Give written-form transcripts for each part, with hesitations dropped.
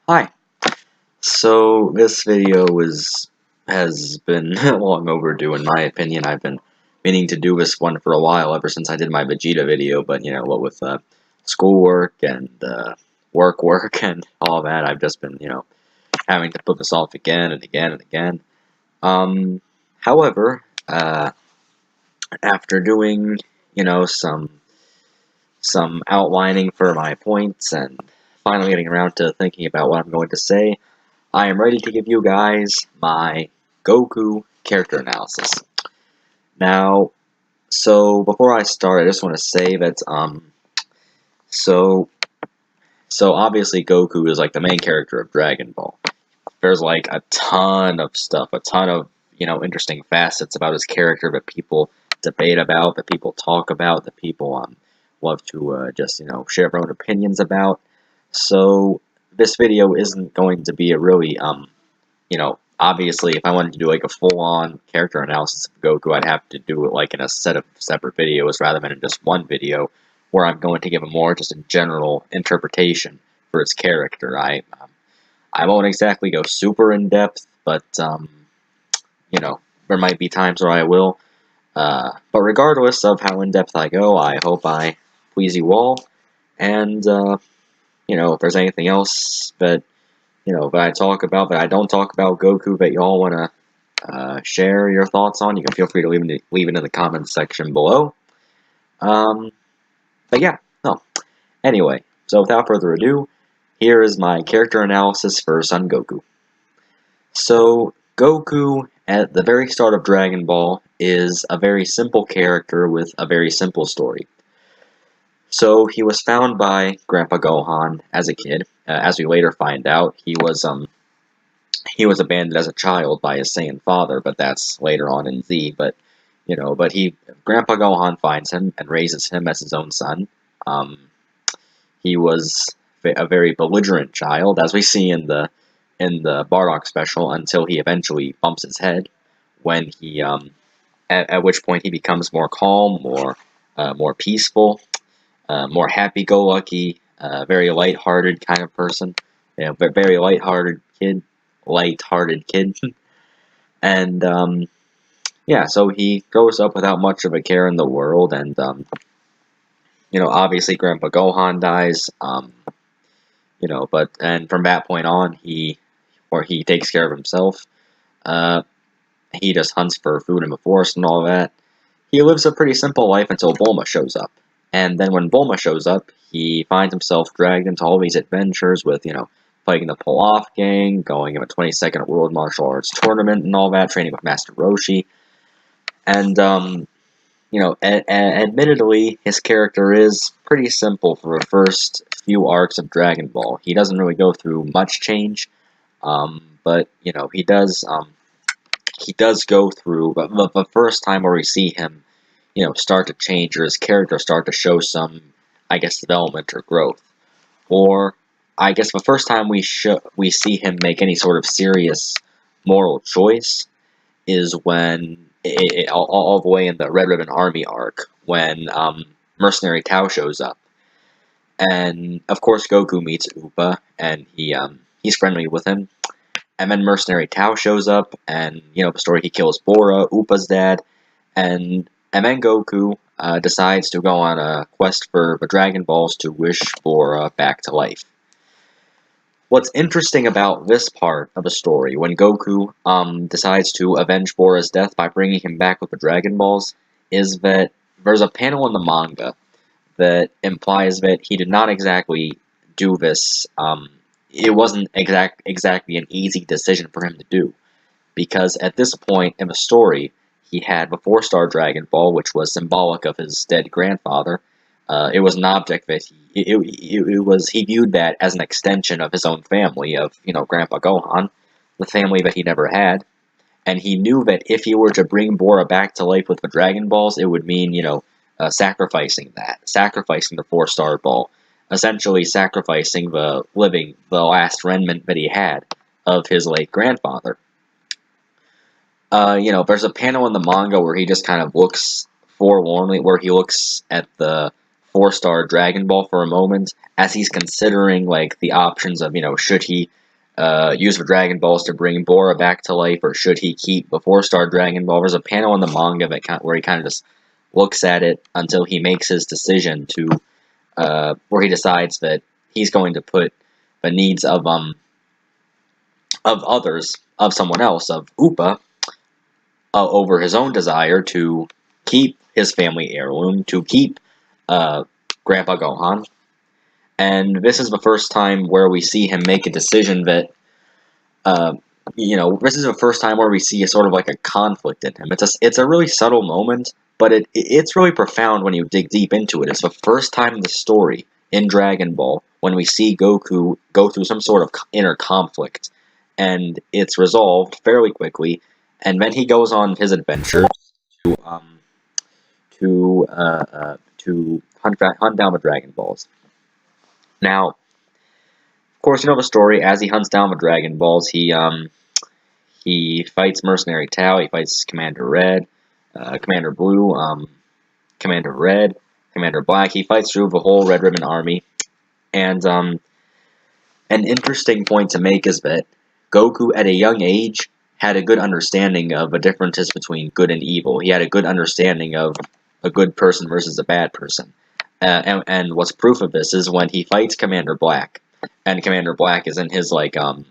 Hi. So this video has been long overdue in my opinion. I've been meaning to do this one for a while, ever since I did my Vegeta video, but what with schoolwork and work and all that, I've just been, having to put this off again and again and again. However, after doing, some outlining for my points and finally getting around to thinking about what I'm going to say, I am ready to give you guys my Goku character analysis. Now, so before I start, I just want to say that, so obviously Goku is like the main character of Dragon Ball. There's like a ton of stuff, a ton of, interesting facets about his character that people debate about, that people talk about, that people, love to, just, share their own opinions about. So, this video isn't going to be a really, obviously, if I wanted to do like a full-on character analysis of Goku, I'd have to do it like in a set of separate videos rather than in just one video, where I'm going to give a more just a general interpretation for his character. I won't exactly go super in depth, but there might be times where I will. But regardless of how in depth I go, I hope I please you all. And if there's anything else that that I talk about, that I don't talk about Goku, that y'all want to share your thoughts on, you can feel free to leave it in the comments section below. But yeah, no. Anyway, so without further ado, here is my character analysis for Son Goku. So, Goku, at the very start of Dragon Ball, is a very simple character with a very simple story. So, he was found by Grandpa Gohan as a kid. As we later find out, he was abandoned as a child by his Saiyan father, but that's later on in Z. But Grandpa Gohan finds him and raises him as his own son. He was a very belligerent child, as we see in the Bardock special, until he eventually bumps his head, when he at which point he becomes more calm, more peaceful, more happy-go-lucky, very light-hearted kind of person. But very light-hearted kid. And yeah, so he grows up without much of a care in the world, and obviously Grandpa Gohan dies, and from that point on, he takes care of himself. He just hunts for food in the forest and all that. He lives a pretty simple life until Bulma shows up. And then when Bulma shows up, he finds himself dragged into all these adventures with, fighting the Pull-Off Gang, going in a 22nd World Martial Arts Tournament and all that, training with Master Roshi. And, admittedly, his character is pretty simple for the first few arcs of Dragon Ball. He doesn't really go through much change, but, he does go through, but the first time where we see him, start to change, or his character start to show some, I guess, development or growth. Or, I guess the first time we see him make any sort of serious moral choice is when, all the way in the Red Ribbon Army arc, when Mercenary Tao shows up. And, of course, Goku meets Upa, and he's friendly with him. And then Mercenary Tao shows up, and, the story, he kills Bora, Upa's dad, and then Goku decides to go on a quest for the Dragon Balls to wish Bora back to life. What's interesting about this part of the story, when Goku decides to avenge Bora's death by bringing him back with the Dragon Balls, is that there's a panel in the manga that implies that he did not exactly do this. It wasn't exactly an easy decision for him to do, because at this point in the story, he had the 4-star Dragon Ball, which was symbolic of his dead grandfather. It was an object that he viewed that as an extension of his own family, of, Grandpa Gohan, the family that he never had. And he knew that if he were to bring Bora back to life with the Dragon Balls, it would mean, sacrificing the 4-star ball. Essentially sacrificing the last remnant that he had of his late grandfather. There's a panel in the manga where he just kind of looks forlornly, where he looks at the 4-star Dragon Ball for a moment, as he's considering like the options of, should he use the Dragon Balls to bring Bora back to life, or should he keep the 4-star Dragon Ball? There's a panel in the manga where he kind of just looks at it until he makes his decision to, where he decides that he's going to put the needs of others, of someone else, of Upa, over his own desire to keep his family heirloom, to keep Grandpa Gohan. And this is the first time where we see him make a decision that, this is the first time where we see a sort of like a conflict in him. It's a really subtle moment, but it's really profound when you dig deep into it. It's the first time in the story in Dragon Ball when we see Goku go through some sort of inner conflict, and it's resolved fairly quickly, and then he goes on his adventure to hunt down the Dragon Balls. Now, of course, you know the story. As he hunts down the Dragon Balls, he fights Mercenary Tao. He fights Commander Red, Commander Blue, Commander Red, Commander Black. He fights through the whole Red Ribbon Army. And an interesting point to make is that Goku, at a young age, had a good understanding of the differences between good and evil. He had a good understanding of a good person versus a bad person. And what's proof of this is when he fights Commander Black, and Commander Black is in his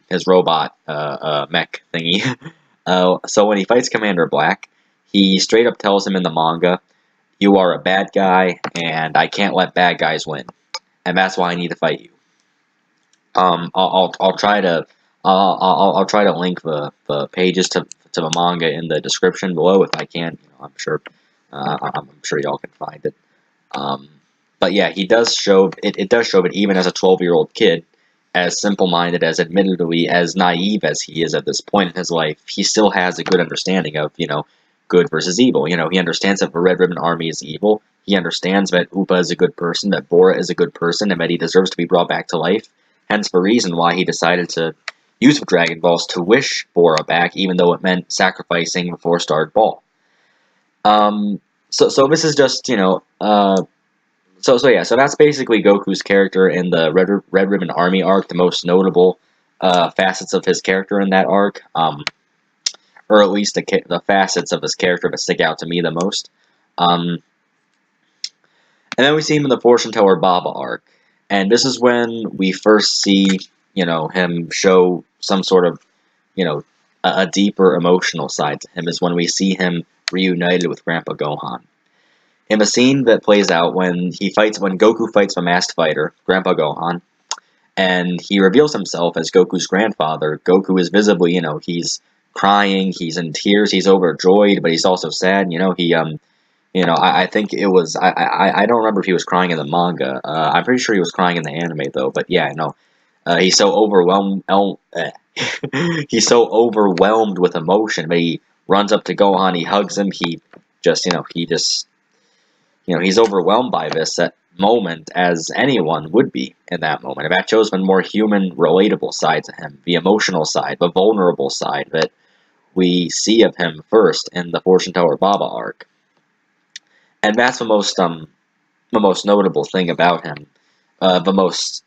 his robot mech thingy. So when he fights Commander Black, he straight up tells him in the manga, "You are a bad guy, and I can't let bad guys win, and that's why I need to fight you." I'll try to link the pages to the manga in the description below if I can. I'm sure y'all can find it. But yeah, he does show it. It does show that even as a 12-year-old kid, as simple-minded, as admittedly as naive as he is at this point in his life, he still has a good understanding of good versus evil. He understands that the Red Ribbon Army is evil. He understands that Upa is a good person, that Bora is a good person, and that he deserves to be brought back to life. Hence the reason why he decided to use the Dragon Balls to wish Bora back, even though it meant sacrificing the 4-star ball. So this is just So that's basically Goku's character in the Red Ribbon Army arc, the most notable facets of his character in that arc, or at least the facets of his character that stick out to me the most. And then we see him in the Fortune Teller Baba arc, and this is when we first see him show some sort of a deeper emotional side to him. Is when we see him reunited with Grandpa Gohan. In the scene that plays out when Goku fights the masked fighter, Grandpa Gohan, and he reveals himself as Goku's grandfather, Goku is visibly, he's crying, he's in tears, he's overjoyed, but he's also sad. I think it was, I don't remember if he was crying in the manga. I'm pretty sure he was crying in the anime though. But yeah, no, he's so overwhelmed. He's so overwhelmed with emotion, but he runs up to Gohan, he hugs him, he's overwhelmed by this at moment, as anyone would be in that moment. And that shows the more human, relatable side to him, the emotional side, the vulnerable side that we see of him first in the Fortune Teller Baba arc. And that's the most notable thing about him, the most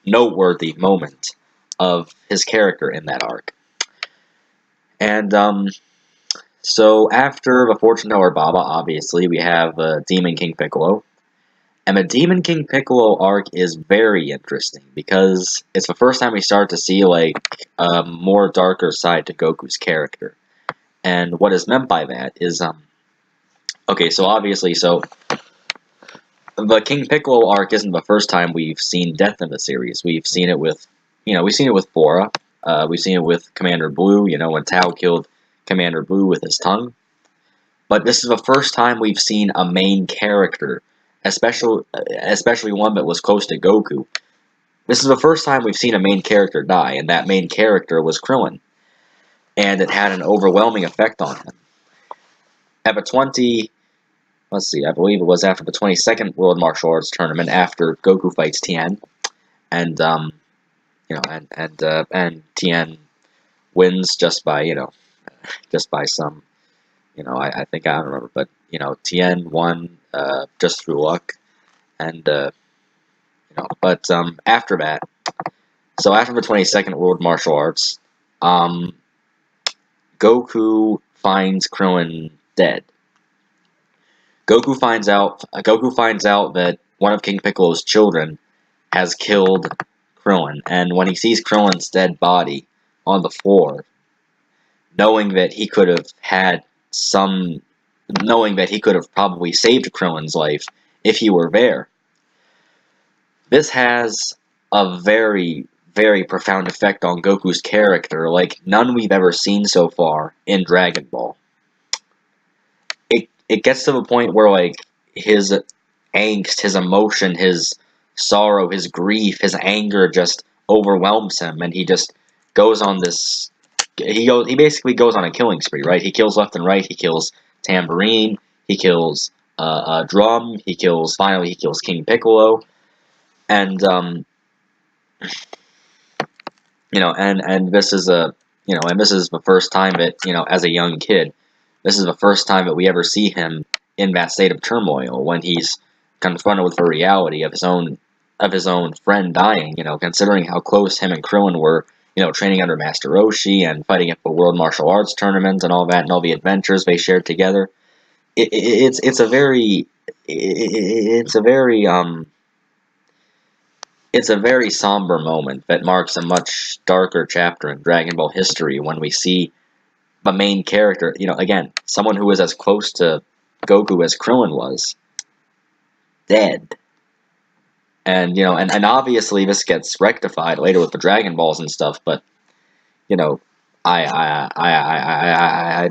noteworthy moment of his character in that arc. And so after the Fortune Teller Baba, obviously, we have Demon King Piccolo. And the Demon King Piccolo arc is very interesting because it's the first time we start to see a more darker side to Goku's character. And what is meant by that is, okay, so obviously, the King Piccolo arc isn't the first time we've seen death in the series. We've seen it with, Bora. We've seen it with Commander Blue, when Tao killed Commander Blue with his tongue. But this is the first time we've seen a main character, especially one that was close to Goku. This is the first time we've seen a main character die, and that main character was Krillin. And it had an overwhelming effect on him. At the I believe it was after the 22nd World Martial Arts Tournament, after Goku fights Tien, and Tien wins just by some, I think I don't remember, but Tien won just through luck. And but after that, so after the 22nd World Martial Arts, Goku finds Krillin dead. Goku finds out that one of King Piccolo's children has killed Krillin, and when he sees Krillin's dead body on the floor, knowing that he could have probably saved Krillin's life if he were there, this has a very, very profound effect on Goku's character, like none we've ever seen so far in Dragon Ball. It gets to the point where, like, his angst, his emotion, his sorrow, his grief, his anger just overwhelms him, and he just goes on this. He basically goes on a killing spree, right? He kills left and right. He kills Tambourine. He kills Drum. Finally he kills King Piccolo, and and this is the first time that, as a young kid, this is the first time that we ever see him in that state of turmoil, when he's confronted with the reality of his own friend dying. Considering how close him and Krillin were, training under Master Roshi and fighting at the World Martial Arts tournament and all that, and all the adventures they shared together. It's a very somber moment that marks a much darker chapter in Dragon Ball history, when we see the main character, again, someone who was as close to Goku as Krillin was, dead. And, and obviously this gets rectified later with the Dragon Balls and stuff, but, I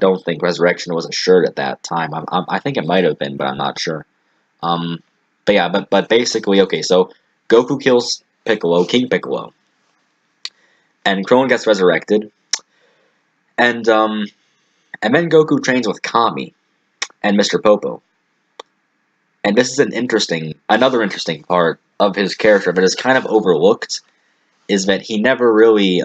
don't think resurrection was assured at that time. I think it might have been, but I'm not sure. But yeah, but basically, okay, so Goku kills King Piccolo, and Krillin gets resurrected, and then Goku trains with Kami and Mr. Popo. And this is another interesting part of his character, but is kind of overlooked, is that he never really,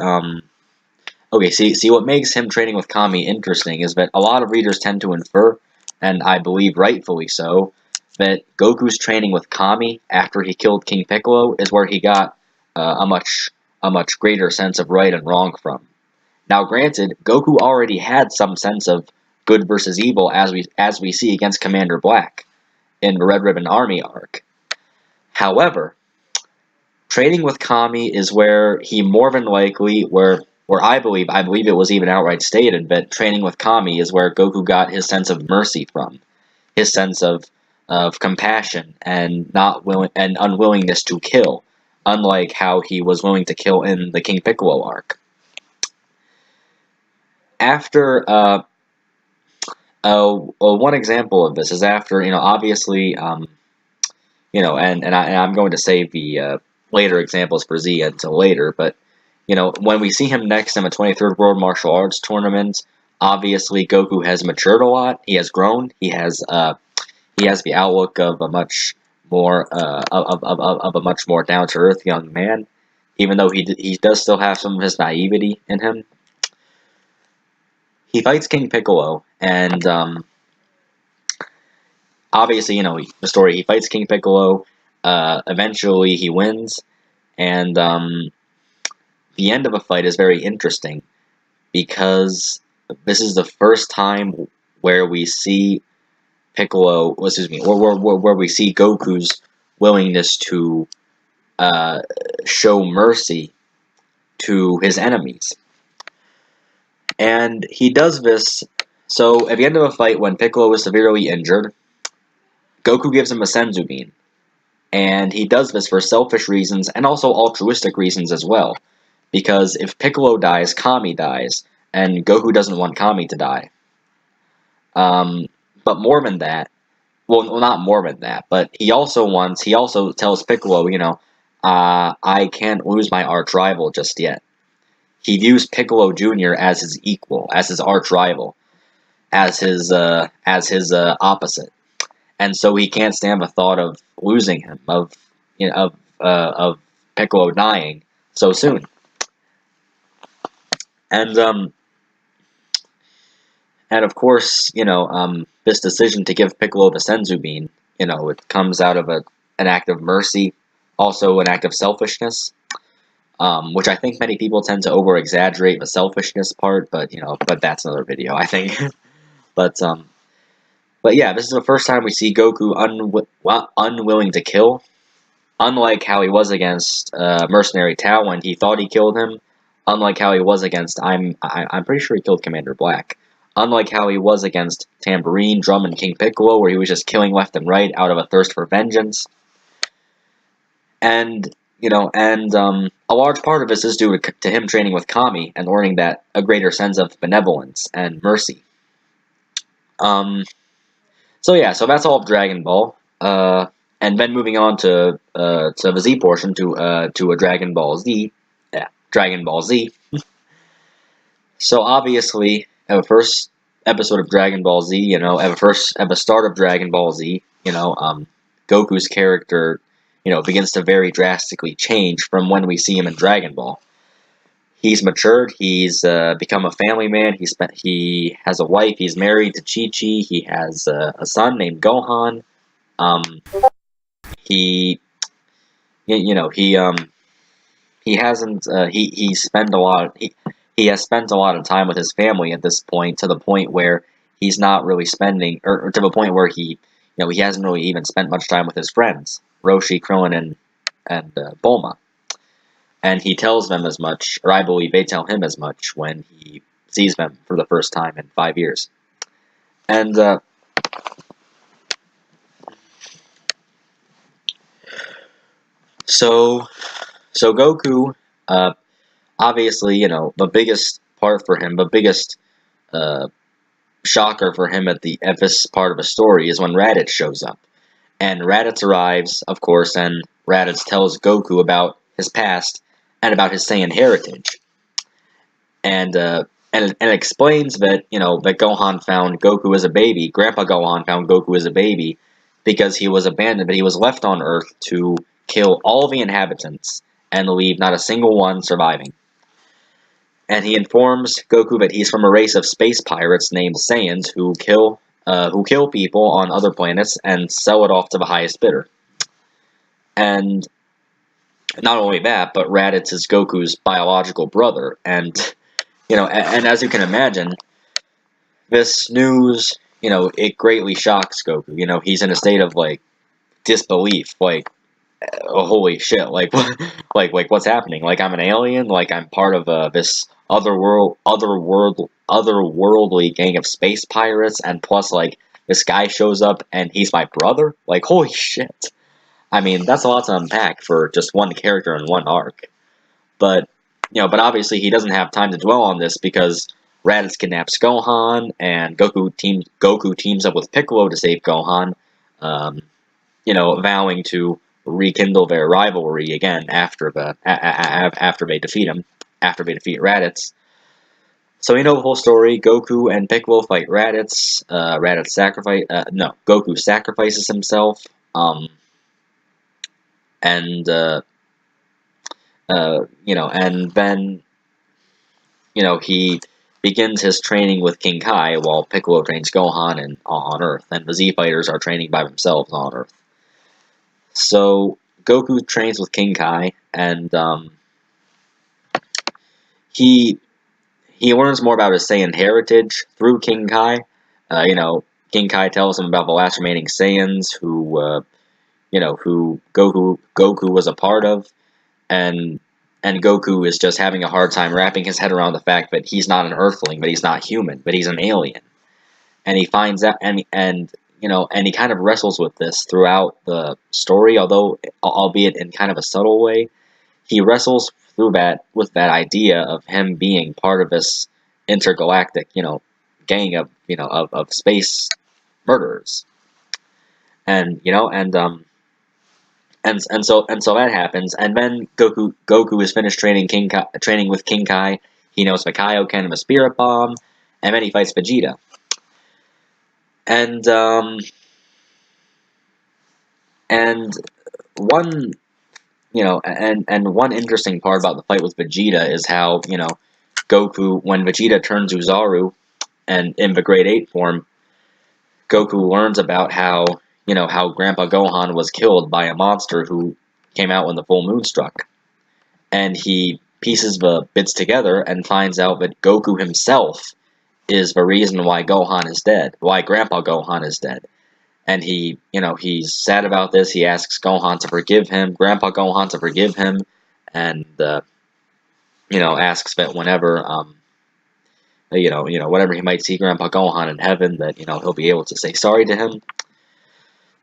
okay, see what makes him training with Kami interesting is that a lot of readers tend to infer, and I believe rightfully so, that Goku's training with Kami after he killed King Piccolo is where he got a much greater sense of right and wrong from. Now, granted, Goku already had some sense of good versus evil, as we see against Commander Black in the Red Ribbon Army arc. However, training with Kami is where he more than likely, where I believe it was even outright stated that training with Kami is where Goku got his sense of mercy from, his sense of compassion and unwillingness to kill, unlike how he was willing to kill in the King Piccolo arc. After one example of this is after, obviously, and I'm going to save the later examples for Z until later, but when we see him next in the 23rd World Martial Arts Tournament, obviously Goku has matured a lot. He has grown. He has the outlook of a much more down to earth young man, even though he does still have some of his naivety in him. He fights King Piccolo, and obviously, the story. He fights King Piccolo. Eventually, he wins, and the end of a fight is very interesting, because this is the first time where we see Piccolo, where we see Goku's willingness to show mercy to his enemies. And he does this, so at the end of a fight, when Piccolo is severely injured, Goku gives him a Senzu Bean. And he does this for selfish reasons, and also altruistic reasons as well. Because if Piccolo dies, Kami dies, and Goku doesn't want Kami to die. But more than that, well, not more than that, but he also tells Piccolo, I can't lose my arch rival just yet. He views Piccolo Jr. as his equal, as his arch rival, as his opposite, and so he can't stand the thought of losing him, of Piccolo dying so soon. And of course, this decision to give Piccolo the Senzu Bean, you know, it comes out of an act of mercy, also an act of selfishness, which I think many people tend to over exaggerate the selfishness part, but you know, but that's another video, I think. but but yeah, this is the first time we see Goku unwilling to kill. Unlike how he was against Mercenary Tao when he thought he killed him, unlike how he was against I'm pretty sure he killed Commander Black. Unlike how he was against Tambourine, Drum, and King Piccolo, where he was just killing left and right out of a thirst for vengeance. And you know, and a large part of this is due to him training with Kami and learning that a greater sense of benevolence and mercy. So yeah, so that's all of Dragon Ball. And then moving on to the Z portion to a Dragon Ball Z. Yeah, Dragon Ball Z. So obviously, at the first episode of Dragon Ball Z, you know, at the start of Dragon Ball Z, you know, Goku's character, you know, begins to very drastically change from when we see him in Dragon Ball. He's matured. He's become a family man. He has a wife. He's married to Chi-Chi. He has a son named Gohan. He, you know, he hasn't he has spent a lot of time with his family at this point, to the point where he's not really spending, or to the point where he, you know, he hasn't really even spent much time with his friends, Roshi, Krillin, and Bulma. And he tells them as much, or I believe they tell him as much, when he sees them for the first time in 5 years. And so Goku, obviously, you know, the biggest part for him, the biggest shocker for him at this part of the story is when Raditz shows up. And Raditz arrives, of course, and Raditz tells Goku about his past and about his Saiyan heritage, and explains that, you know, that Gohan found Goku as a baby. Grandpa Gohan found Goku as a baby because he was abandoned, but he was left on Earth to kill all the inhabitants and leave not a single one surviving. And he informs Goku that he's from a race of space pirates named Saiyans who kill people on other planets and sell it off to the highest bidder. And not only that, but Raditz is Goku's biological brother, and you know, and as you can imagine, this news, you know, it greatly shocks Goku. You know, he's in a state of like disbelief, like, oh, holy shit, like, like what's happening? Like, I'm an alien, like I'm part of this otherworldly gang of space pirates, and plus, like, this guy shows up and he's my brother. Like, holy shit. I mean, that's a lot to unpack for just one character in one arc. But, you know, but obviously he doesn't have time to dwell on this because Raditz kidnaps Gohan, and Goku teams up with Piccolo to save Gohan, you know, vowing to rekindle their rivalry again after they defeat Raditz. So you know the whole story. Goku and Piccolo fight Raditz. Goku sacrifices himself. You know, and then, you know, he begins his training with King Kai while Piccolo trains Gohan on Earth, and the Z Fighters are training by themselves on Earth. So Goku trains with King Kai, and he learns more about his Saiyan heritage through King Kai. You know, King Kai tells him about the last remaining Saiyans who Goku was a part of, and Goku is just having a hard time wrapping his head around the fact that he's not an Earthling, but he's not human, but he's an alien. And he finds out, and you know, and he kind of wrestles with this throughout the story, albeit in kind of a subtle way. He wrestles with that idea of him being part of this intergalactic, you know, gang of, you know, of space murderers. And, you know, and so that happens, and then Goku is finished training with King Kai. He knows the Kaioken and the Spirit Bomb, and then he fights Vegeta. And one, you know, and one interesting part about the fight with Vegeta is how, you know, Goku, when Vegeta turns Uzaru and in the Grade 8 form, Goku learns about how, how Grandpa Gohan was killed by a monster who came out when the full moon struck. And he pieces the bits together and finds out that Goku himself is the reason why Gohan is dead, why Grandpa Gohan is dead. And he's sad about this. He asks Gohan to forgive him, Grandpa Gohan to forgive him, and asks that whenever whenever he might see Grandpa Gohan in heaven, that he'll be able to say sorry to him.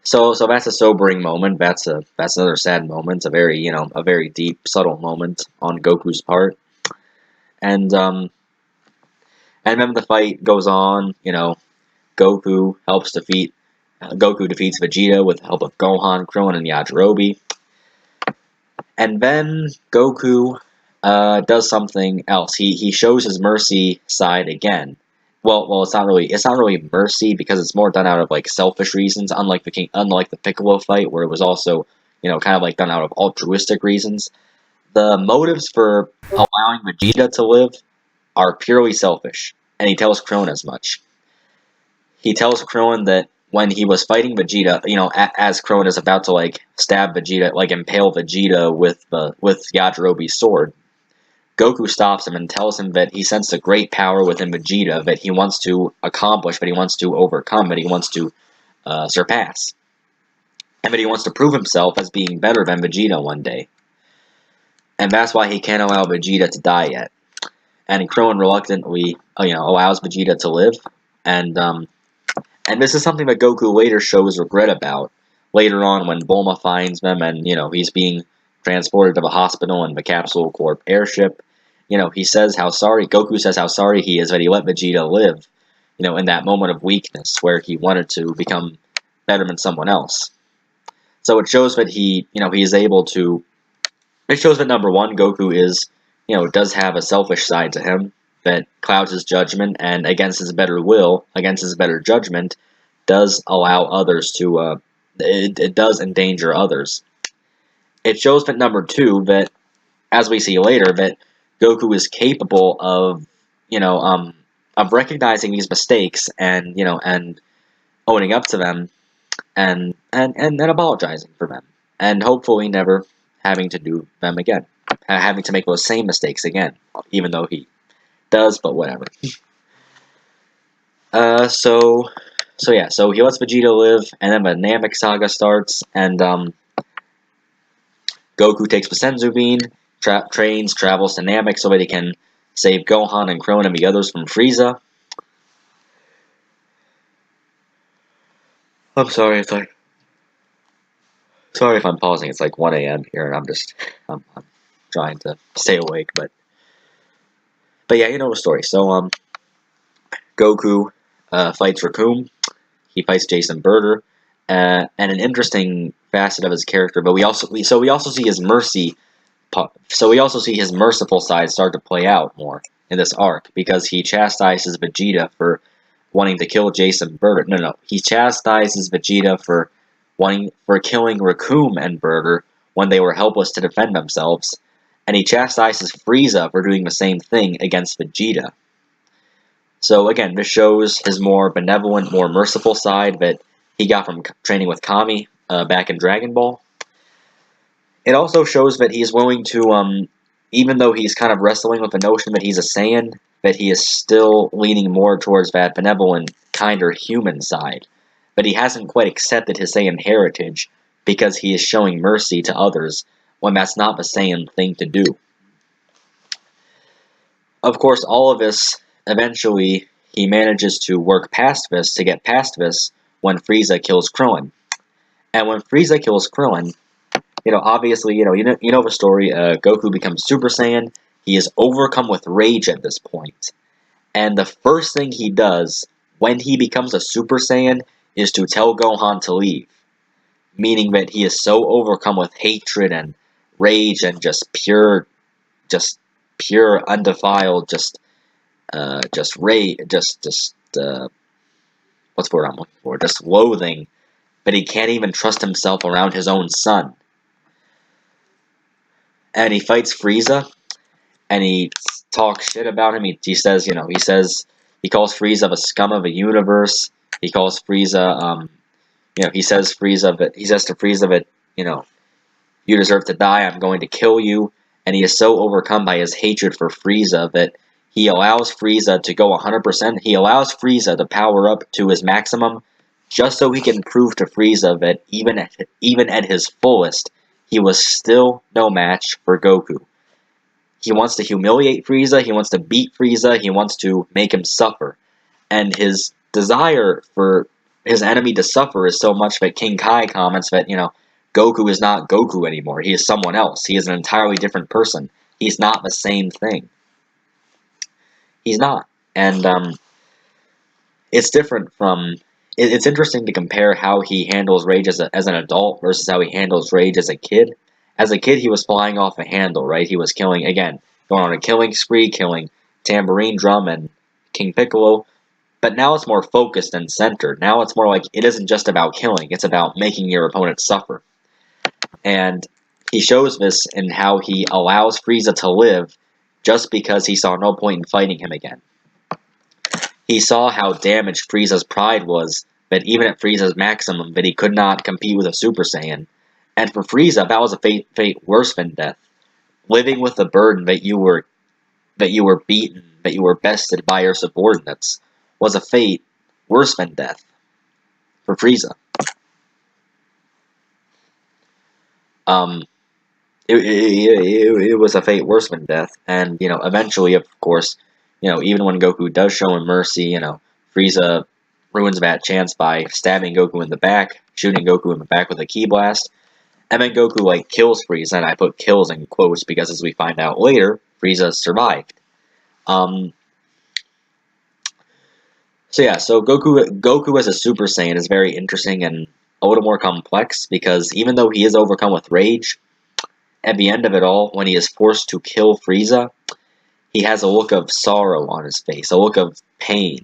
So that's a sobering moment. That's another sad moment. A very deep, subtle moment on Goku's part. And then the fight goes on. Goku defeats Vegeta with the help of Gohan, Krillin, and Yajirobe. And then Goku does something else. He shows his mercy side again. Well, it's not really mercy, because it's more done out of like selfish reasons. Unlike the Piccolo fight, where it was also kind of like done out of altruistic reasons. The motives for allowing Vegeta to live are purely selfish, and he tells Krillin as much. He tells Krillin that when he was fighting Vegeta, as Krillin is about to like stab Vegeta, like impale Vegeta with Yajirobe's sword, Goku stops him and tells him that he sensed a great power within Vegeta that he wants to accomplish, that he wants to overcome, that he wants to surpass, and that he wants to prove himself as being better than Vegeta one day. And that's why he can't allow Vegeta to die yet. And Krillin reluctantly, allows Vegeta to live, and this is something that Goku later shows regret about. Later on, when Bulma finds them, and he's being transported to the hospital in the Capsule Corp airship, he says how sorry. Goku says how sorry he is that he let Vegeta live, in that moment of weakness where he wanted to become better than someone else. So it shows that he is able to. It shows that number one, Goku is, does have a selfish side to him that clouds his judgment, and against his better will, against his better judgment, does allow others to. It does endanger others. It shows that number two, that as we see later, that Goku is capable of, of recognizing these mistakes and and owning up to them, and apologizing for them, and hopefully never having to do them again, having to make those same mistakes again, even though he does, but whatever. So he lets Vegeta live, and then the Namek saga starts, and Goku takes the Senzu Bean, travels to Namek so that he can save Gohan and Krillin and the others from Frieza. I'm sorry, sorry if I'm pausing. It's like 1 a.m. here, and I'm trying to stay awake, but yeah, you know the story. So Goku fights Recoome. He fights Jason Berger, and an interesting facet of his character. But we also see his merciful side start to play out more in this arc, because he chastises Vegeta for wanting to kill Jason Berger. No, he chastises Vegeta for killing Recoome and Berger when they were helpless to defend themselves, and he chastises Frieza for doing the same thing against Vegeta. So again, this shows his more benevolent, more merciful side that he got from training with Kami back in Dragon Ball. It also shows that he's willing to, even though he's kind of wrestling with the notion that he's a Saiyan, that he is still leaning more towards that benevolent, kinder human side. But he hasn't quite accepted his Saiyan heritage, because he is showing mercy to others when that's not the Saiyan thing to do. Of course, all of this, eventually, he manages to work past this, to get past this, when Frieza kills Krillin. And when Frieza kills Krillin, obviously, you know the story. Goku becomes Super Saiyan. He is overcome with rage at this point. And the first thing he does when he becomes a Super Saiyan is to tell Gohan to leave. Meaning that he is so overcome with hatred and rage and just pure, undefiled, rage, what's the word I'm looking for? Just loathing, that he can't even trust himself around his own son. And he fights Frieza, and he talks shit about him. He says, he calls Frieza the scum of the universe. He calls Frieza, he says he says to Frieza that, you deserve to die, I'm going to kill you. And he is so overcome by his hatred for Frieza that he allows Frieza to go 100%. He allows Frieza to power up to his maximum just so he can prove to Frieza that even at his fullest, he was still no match for Goku. He wants to humiliate Frieza, he wants to beat Frieza, he wants to make him suffer. And his desire for his enemy to suffer is so much that King Kai comments that, Goku is not Goku anymore. He is someone else. He is an entirely different person. He's not the same thing. He's not. And it's different from... It's interesting to compare how he handles rage as an adult versus how he handles rage as a kid. As a kid, he was flying off a handle, right? He was killing, again, going on a killing spree, killing Tambourine Drum and King Piccolo. But now it's more focused and centered. Now it's more like it isn't just about killing. It's about making your opponent suffer. And he shows this in how he allows Frieza to live just because he saw no point in fighting him again. He saw how damaged Frieza's pride was, that even at Frieza's maximum, that he could not compete with a Super Saiyan. And for Frieza, that was a fate worse than death. Living with the burden that you were beaten, that you were bested by your subordinates, was a fate worse than death for Frieza. It was a fate worse than death, and eventually, of course, even when Goku does show him mercy, Frieza ruins that chance by stabbing Goku in the back, shooting Goku in the back with a ki blast, and then Goku kills Frieza, and I put kills in quotes because, as we find out later, Frieza survived. So Goku as a Super Saiyan is very interesting and a little more complex because even though he is overcome with rage, at the end of it all, when he is forced to kill Frieza, he has a look of sorrow on his face, a look of pain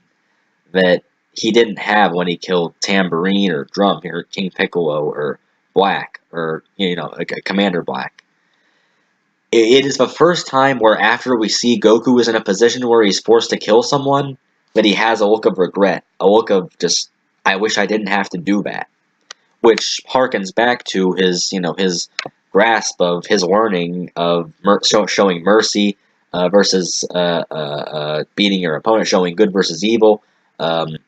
that he didn't have when he killed Tambourine or Drum or King Piccolo or Black or Commander Black. It is the first time where after we see Goku is in a position where he's forced to kill someone that he has a look of regret, a look of just, I wish I didn't have to do that, which harkens back to his his grasp of his learning of showing mercy versus beating your opponent, showing good versus evil. It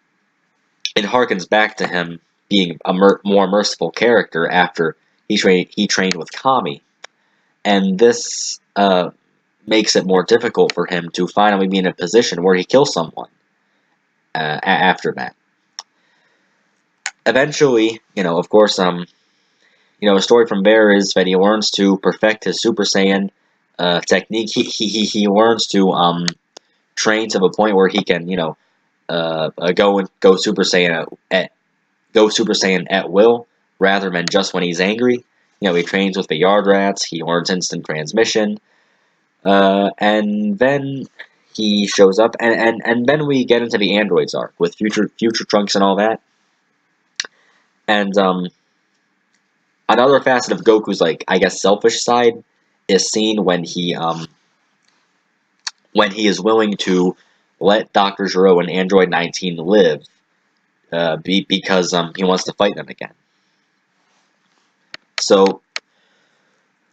harkens back to him being a more merciful character after he trained with Kami, and this makes it more difficult for him to finally be in a position where he kills someone after that. Eventually, of course, a story from there is that he learns to perfect his Super Saiyan technique. He learns to train to the point where he can, go Super Saiyan at will rather than just when he's angry. He trains with the Yard Rats. He learns instant transmission, and then he shows up, and then we get into the androids arc with future Trunks and all that, and another facet of Goku's, I guess, selfish side is seen when he is willing to let Dr. Gero and Android 19 live, because he wants to fight them again. So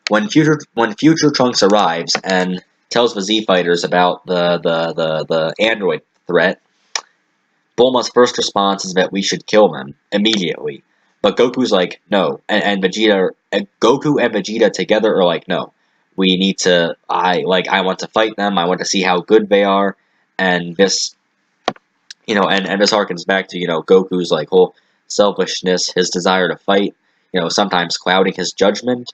when future Trunks arrives and tells the Z Fighters about the android threat, Bulma's first response is that we should kill them immediately. But Goku's like, no, and Vegeta, Goku and Vegeta together are like, no, we need to. I want to fight them. I want to see how good they are, and this, and this harkens back to Goku's whole selfishness, his desire to fight, sometimes clouding his judgment.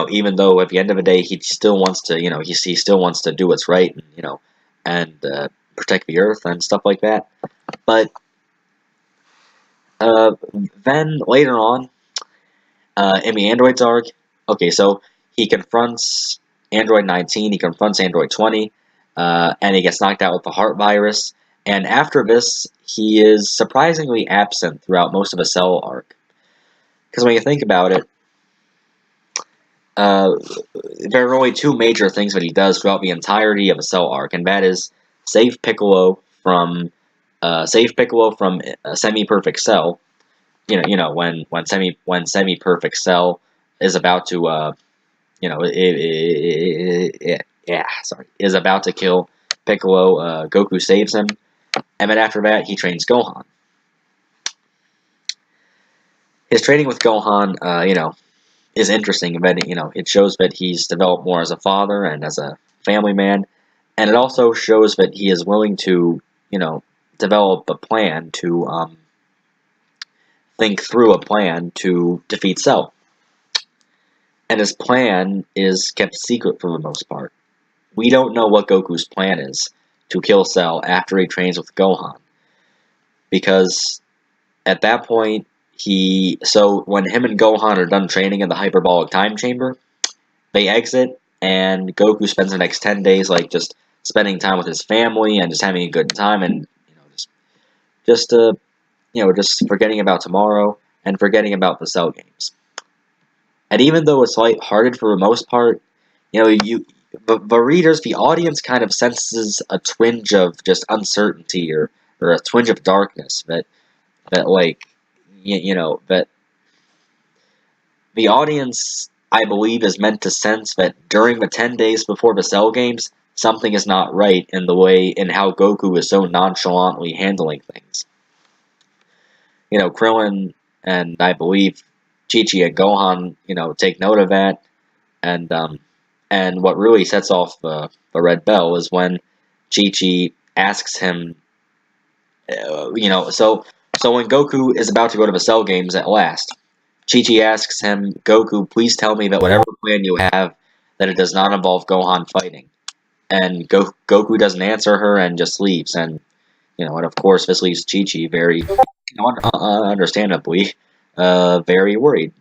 Even though at the end of the day he still wants to, he still wants to do what's right, and protect the Earth and stuff like that, but. Then later on, in the androids arc, okay, so he confronts Android 19, he confronts Android 20, and he gets knocked out with the heart virus. And after this, he is surprisingly absent throughout most of the Cell arc. Because when you think about it, there are only two major things that he does throughout the entirety of the Cell arc, and that is save Piccolo from save Piccolo from a semi-perfect Cell. When semi-perfect Cell is about to is about to kill Piccolo. Goku saves him, and then after that he trains Gohan. His training with Gohan, is interesting. But it shows that he's developed more as a father and as a family man, and it also shows that he is willing to, develop a plan to think through a plan to defeat Cell. And his plan is kept secret for the most part. We don't know what Goku's plan is to kill Cell after he trains with Gohan, because at that point when him and Gohan are done training in the hyperbolic time chamber, they exit, and Goku spends the next 10 days just spending time with his family and just having a good time, and just forgetting about tomorrow and forgetting about the Cell games. And even though it's lighthearted for the most part, the readers, the audience kind of senses a twinge of just uncertainty or a twinge of darkness that the audience, I believe, is meant to sense that during the 10 days before the Cell games, something is not right in how Goku is so nonchalantly handling things. Krillin and I believe Chi-Chi and Gohan, take note of that, and what really sets off the red bell is when Chi-Chi asks him, so when Goku is about to go to the Cell games at last, Chi-Chi asks him, "Goku, please tell me that whatever plan you have, that it does not involve Gohan fighting." And Goku doesn't answer her and just leaves, and of course this leaves Chi-Chi very, understandably, very worried.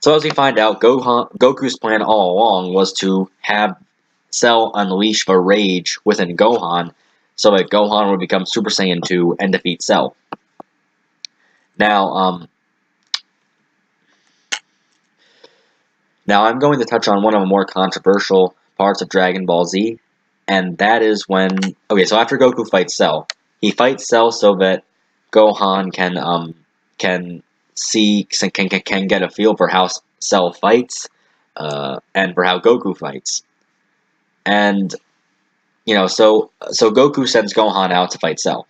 So as we find out, Goku's plan all along was to have Cell unleash the rage within Gohan, so that Gohan would become Super Saiyan 2 and defeat Cell. Now I'm going to touch on one of the more controversial parts of Dragon Ball Z, and that is when, so after Goku fights Cell, he fights Cell so that Gohan can get a feel for how Cell fights, and for how Goku fights. And, so Goku sends Gohan out to fight Cell.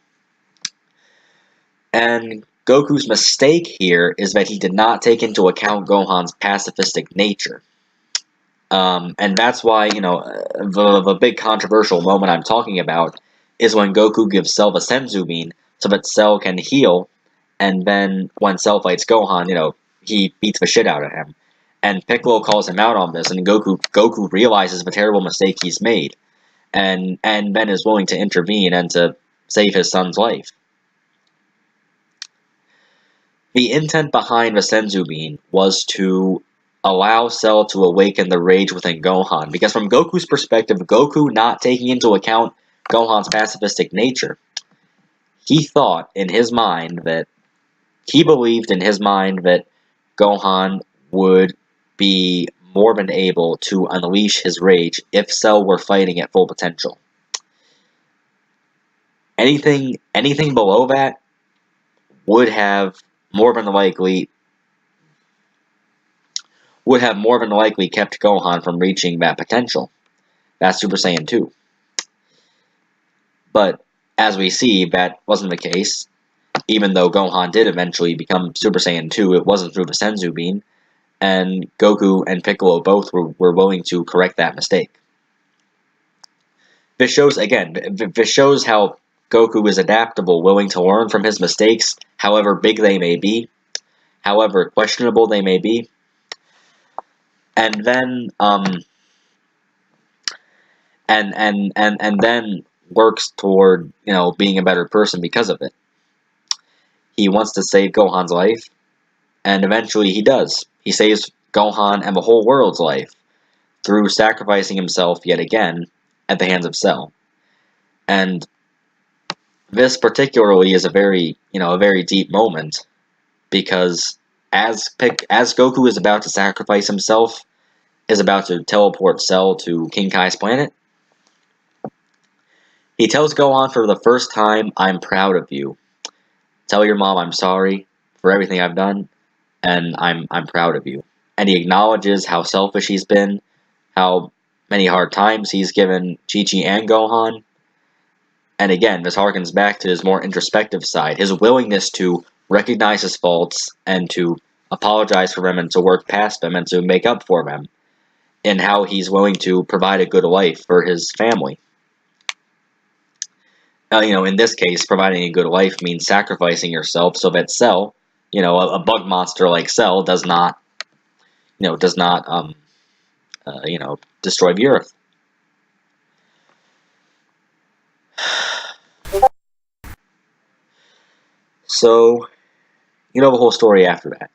And Goku's mistake here is that he did not take into account Gohan's pacifistic nature. And that's why, the big controversial moment I'm talking about is when Goku gives Cell the Senzu Bean so that Cell can heal, and then when Cell fights Gohan, he beats the shit out of him. And Piccolo calls him out on this, and Goku realizes the terrible mistake he's made, and then is willing to intervene and to save his son's life. The intent behind the Senzu Bean was to allow Cell to awaken the rage within Gohan, because from Goku's perspective, Goku not taking into account Gohan's pacifistic nature, he believed in his mind that Gohan would be more than able to unleash his rage if Cell were fighting at full potential. Anything below that would have more than likely kept Gohan from reaching that potential. That's Super Saiyan 2. But as we see, that wasn't the case. Even though Gohan did eventually become Super Saiyan 2, it wasn't through the Senzu Bean, and Goku and Piccolo both were willing to correct that mistake. This shows how Goku is adaptable, willing to learn from his mistakes, however big they may be, however questionable they may be, and then and then works toward being a better person because of it. He wants to save Gohan's life, and eventually he does. He saves Gohan and the whole world's life through sacrificing himself yet again at the hands of Cell. And this particularly is a very deep moment, because as Goku is about to sacrifice himself, is about to teleport Cell to King Kai's planet, He tells Gohan for the first time, "I'm proud of you. Tell your mom I'm sorry for everything I've done, and I'm proud of you." And he acknowledges how selfish he's been, how many hard times he's given Chi-Chi and Gohan. And again, this harkens back to his more introspective side, his willingness to recognize his faults and to apologize for them and to work past them and to make up for them, and how he's willing to provide a good life for his family. In this case, providing a good life means sacrificing yourself so that Cell, a bug monster like Cell, does not, destroy the Earth. So, the whole story after that.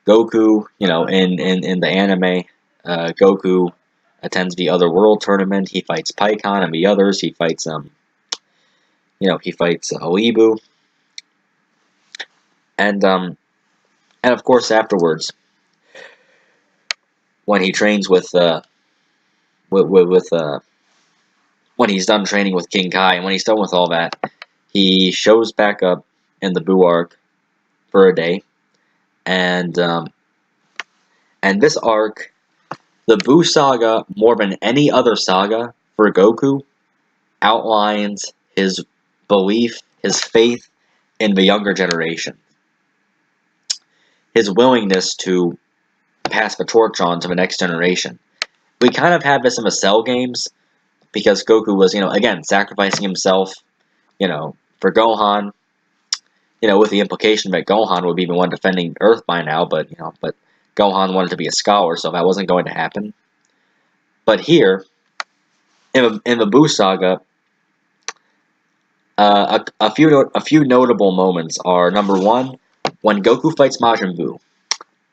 Goku, in the anime, Goku attends the Other World tournament. He fights Pikkon and the others. He fights Oibu, and of course afterwards, when he trains with when he's done training with King Kai, and when he's done with all that, he shows back up in the Buu arc for a day, and this arc, the Buu saga, more than any other saga for Goku, outlines his belief, his faith in the younger generation, his willingness to pass the torch on to the next generation. We kind of have this in the Cell games, because Goku was, again, sacrificing himself, for Gohan, with the implication that Gohan would be the one defending Earth by now, but Gohan wanted to be a scholar, so that wasn't going to happen. But here, in the Buu saga, a few notable moments are, number one, when Goku fights Majin Buu,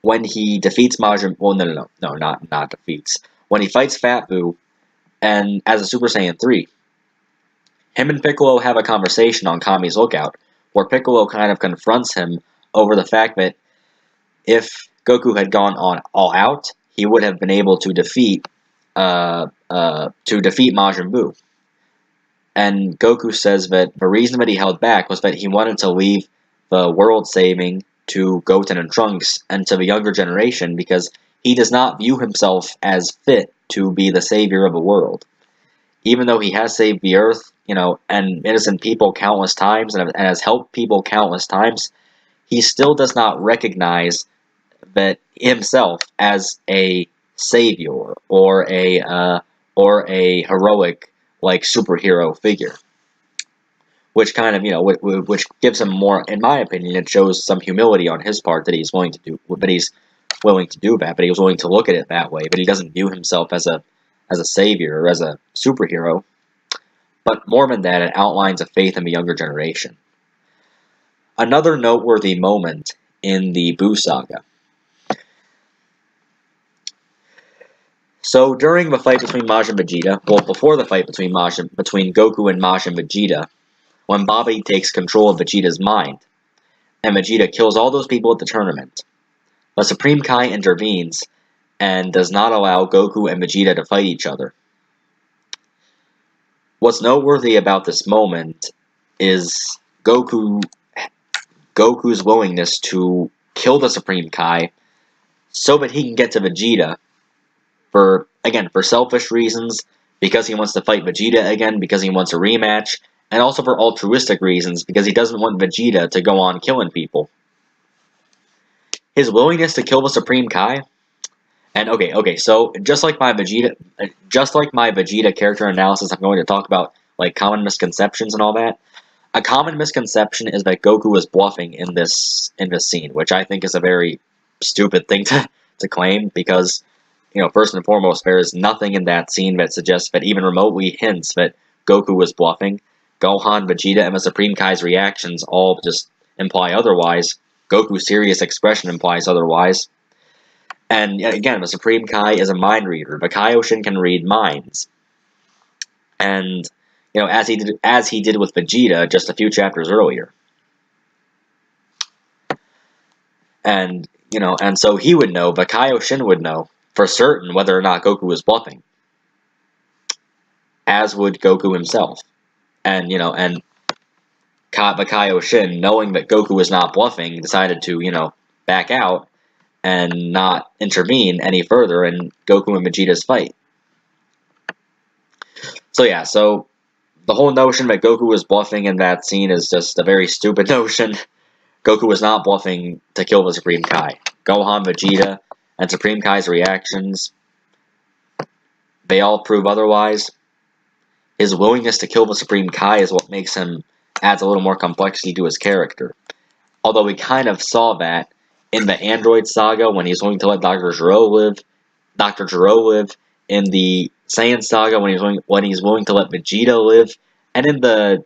when he defeats Majin, well, no, not defeats, when he fights Fat Buu, and as a Super Saiyan 3, him and Piccolo have a conversation on Kami's Lookout, where Piccolo kind of confronts him over the fact that if Goku had gone on all out, he would have been able to defeat Majin Buu. And Goku says that the reason that he held back was that he wanted to leave the world saving to Goten and Trunks and to the younger generation, because he does not view himself as fit to be the savior of the world. Even though he has saved the Earth, and innocent people countless times, and has helped people countless times, he still does not recognize that himself as a savior or a heroic superhero figure, which kind of which gives him more, in my opinion, it shows some humility on his part that he's willing to do that, but he was willing to look at it that way, but he doesn't view himself as a savior or as a superhero. But more than that, it outlines a faith in the younger generation. Another noteworthy moment in the Buu saga. So during the fight between Majin Vegeta, well, before the fight between Goku and Majin Vegeta, when Bobby takes control of Vegeta's mind, and Vegeta kills all those people at the tournament, the Supreme Kai intervenes and does not allow Goku and Vegeta to fight each other. What's noteworthy about this moment is Goku's willingness to kill the Supreme Kai so that he can get to Vegeta for selfish reasons, because he wants to fight Vegeta again, because he wants a rematch, and also for altruistic reasons, because he doesn't want Vegeta to go on killing people. His willingness to kill the Supreme Kai, and so just like my Vegeta character analysis, I'm going to talk about common misconceptions and all that. A common misconception is that Goku was bluffing in this scene, which I think is a very stupid thing to claim, because first and foremost, there is nothing in that scene that suggests, that even remotely hints, that Goku was bluffing. Gohan, Vegeta, and the Supreme Kai's reactions all just imply otherwise. Goku's serious expression implies otherwise. And again, the Supreme Kai is a mind reader. The Kaioshin can read minds. And, as he did with Vegeta just a few chapters earlier. And, and so he would know, the Kaioshin would know for certain whether or not Goku was bluffing. as would Goku himself. And, you know, and Kaioshin, knowing that Goku was not bluffing, decided to, you know, back out and not intervene any further in Goku and Vegeta's fight. So yeah, so the whole notion that Goku was bluffing in that scene is just a very stupid notion. Goku was not bluffing to kill the Supreme Kai. Gohan, Vegeta, and Supreme Kai's reactions, they all prove otherwise. His willingness to kill the Supreme Kai is what makes him, adds a little more complexity to his character. Although we kind of saw that in the Android saga when he's willing to let Dr. Gero live, in the Saiyan saga when he's willing to let Vegeta live, and in the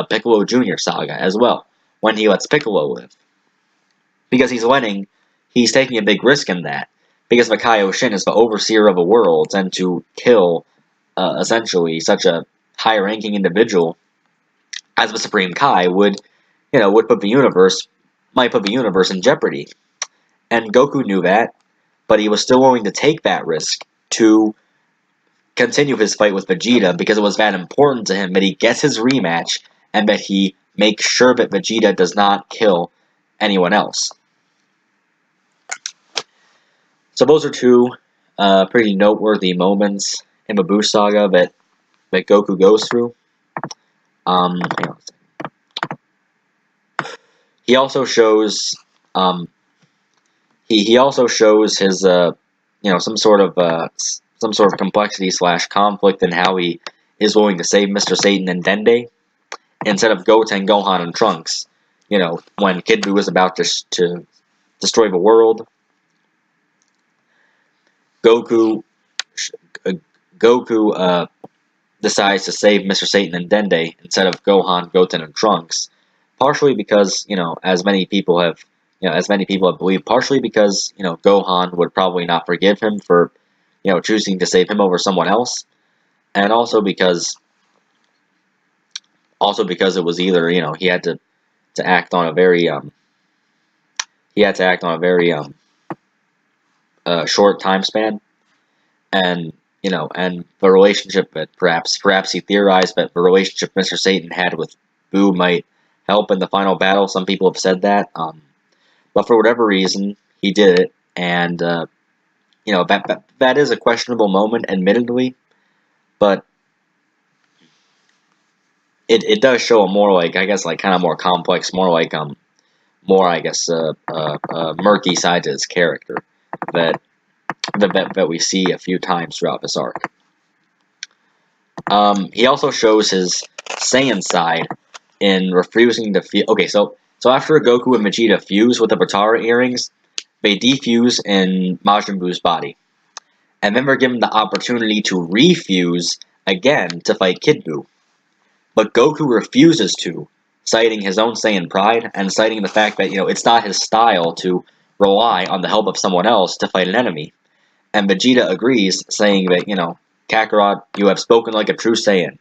Piccolo Jr. saga as well, when he lets Piccolo live. Because he's taking a big risk in that. Because the Kaioshin is the overseer of the worlds, and to kill, essentially, such a high-ranking individual as the Supreme Kai would put the universe, might put the universe in jeopardy. And Goku knew that, but he was still willing to take that risk to continue his fight with Vegeta because it was that important to him that he gets his rematch and that he makes sure that Vegeta does not kill anyone else. So those are two pretty noteworthy moments in the Buu saga that Goku goes through. Hang on a second. He also shows he also shows his some sort of complexity / conflict in how he is willing to save Mr. Satan and Dende instead of Goten, Gohan, and Trunks. You know, when Kid Buu was about to destroy the world, Goku decides to save Mr. Satan and Dende instead of Gohan, Goten, and Trunks. Partially because, as many people have believed, partially because, Gohan would probably not forgive him for, choosing to save him over someone else, and also because it was either, he had to act on a very short time span, and and the relationship that perhaps he theorized that the relationship Mr. Satan had with Buu might help in the final battle. Some people have said that, but for whatever reason, he did it, and that is a questionable moment, admittedly, but it does show a more kind of more complex, murky side to his character that we see a few times throughout this arc. He also shows his Saiyan side in refusing to fuse. Okay, so after Goku and Vegeta fuse with the Potara earrings, they defuse in Majin Buu's body, and then they're given the opportunity to refuse again to fight Kid Buu. But Goku refuses to, citing his own Saiyan pride and citing the fact that it's not his style to rely on the help of someone else to fight an enemy. And Vegeta agrees, saying that, Kakarot, you have spoken like a true Saiyan.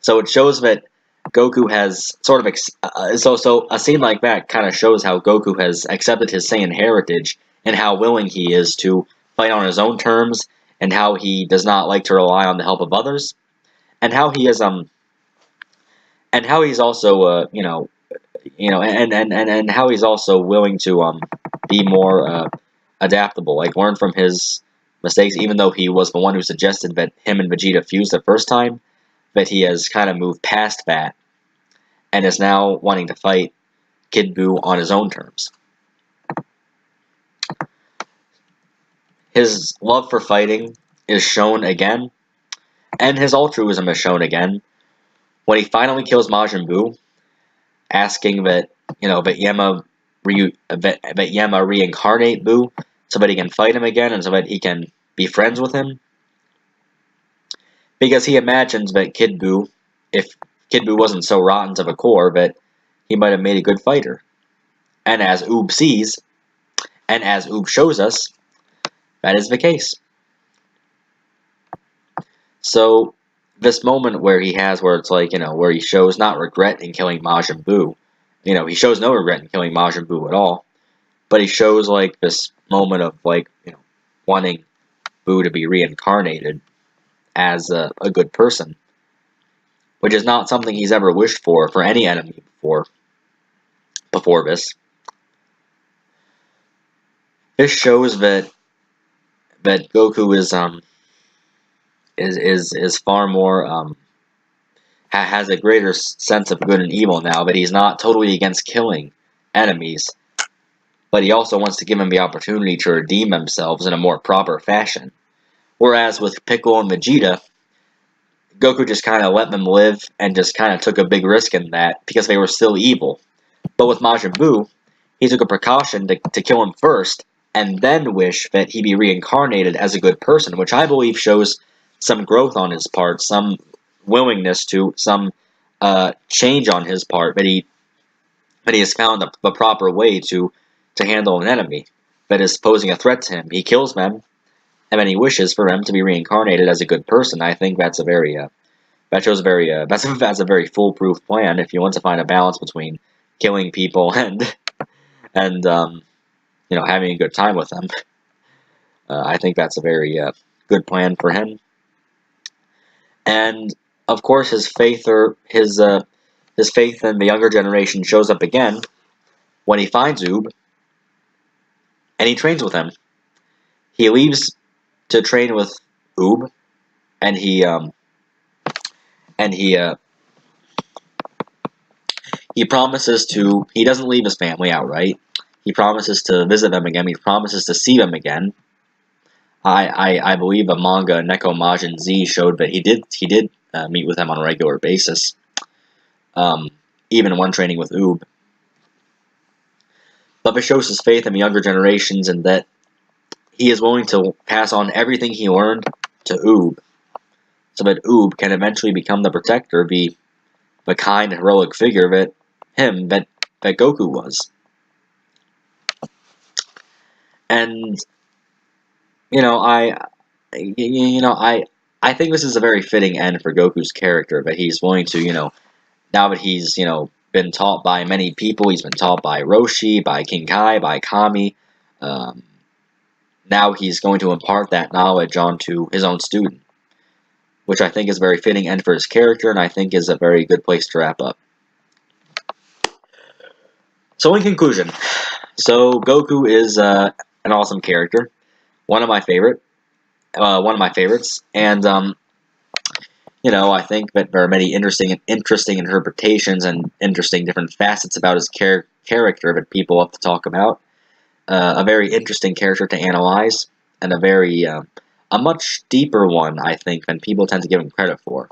So it shows that Goku has sort of... so a scene like that kind of shows how Goku has accepted his Saiyan heritage and how willing he is to fight on his own terms and how he does not like to rely on the help of others. And how he is... and how he's also, and how he's also willing to be more adaptable, like learn from his mistakes, even though he was the one who suggested that him and Vegeta fused the first time, that he has kind of moved past that, and is now wanting to fight Kid Buu on his own terms. His love for fighting is shown again, and his altruism is shown again, when he finally kills Majin Buu, asking that Yama reincarnate Buu so that he can fight him again and so that he can be friends with him. Because he imagines that Kid Buu, if Kid Buu wasn't so rotten to the core, that he might have made a good fighter. And as Oob sees, and as Oob shows us, that is the case. So this moment where it's like, where he shows not regret in killing Majin Buu. He shows no regret in killing Majin Buu at all. But he shows, like, this moment of, like, wanting Buu to be reincarnated as a good person, which is not something he's ever wished for any enemy before this. This shows that Goku is far more has a greater sense of good and evil now, that he's not totally against killing enemies, but he also wants to give them the opportunity to redeem themselves in a more proper fashion. Whereas with Piccolo and Vegeta, Goku just kind of let them live and just kind of took a big risk in that because they were still evil. But with Majin Buu, he took a precaution to kill him first and then wish that he be reincarnated as a good person, which I believe shows some growth on his part, some willingness to, some change on his part, that he has found the proper way to handle an enemy that is posing a threat to him. He kills them, and then he wishes for them to be reincarnated as a good person. I think that's a very that shows a very that's a very foolproof plan if you want to find a balance between killing people and you know, having a good time with them. I think that's a very good plan for him. And of course, his faith in the younger generation shows up again when he finds Oob and he trains with him. He leaves to train with Oob, and he promises to. He doesn't leave his family outright. He promises to visit them again. He promises to see them again. I believe a manga, Neko Majin Z, showed that he did meet with them on a regular basis, even when training with Oob. But it shows his faith in the younger generations and that he is willing to pass on everything he learned to Oob, so that Oob can eventually become the protector, be the kind, heroic figure that Goku was. And I think this is a very fitting end for Goku's character, that he's willing to, now that he's, been taught by many people, he's been taught by Roshi, by King Kai, by Kami, now he's going to impart that knowledge onto his own student, which I think is a very fitting end for his character, and I think is a very good place to wrap up. So in conclusion, Goku is an awesome character, one of my favorites, and I think that there are many interesting interpretations and interesting different facets about his character that people have to talk about. A very interesting character to analyze, and a much deeper one, I think, than people tend to give him credit for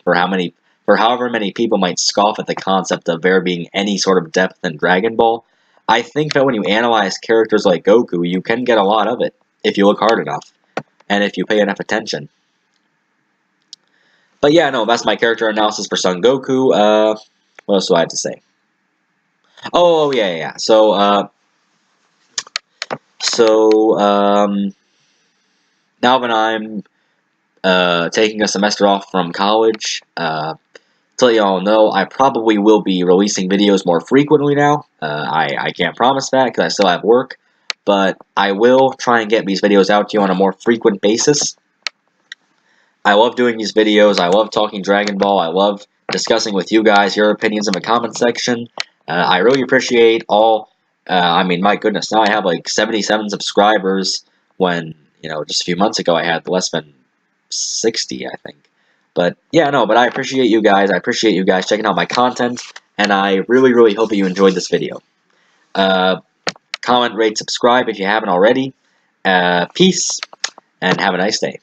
however many people might scoff at the concept of there being any sort of depth in Dragon Ball. I think that when you analyze characters like Goku, you can get a lot of it if you look hard enough and if you pay enough attention. But yeah, no, that's my character analysis for Son Goku. What else do I have to say? Oh yeah. Now that I'm taking a semester off from college, to let y'all know, I probably will be releasing videos more frequently now. I can't promise that because I still have work, but I will try and get these videos out to you on a more frequent basis. I love doing these videos. I love talking Dragon Ball. I love discussing with you guys your opinions in the comment section. I really appreciate all. I mean, my goodness, now I have like 77 subscribers when, just a few months ago I had less than 60, I think. But yeah, no, but I appreciate you guys. I appreciate you guys checking out my content, and I really, really hope that you enjoyed this video. Comment, rate, subscribe if you haven't already. Peace, and have a nice day.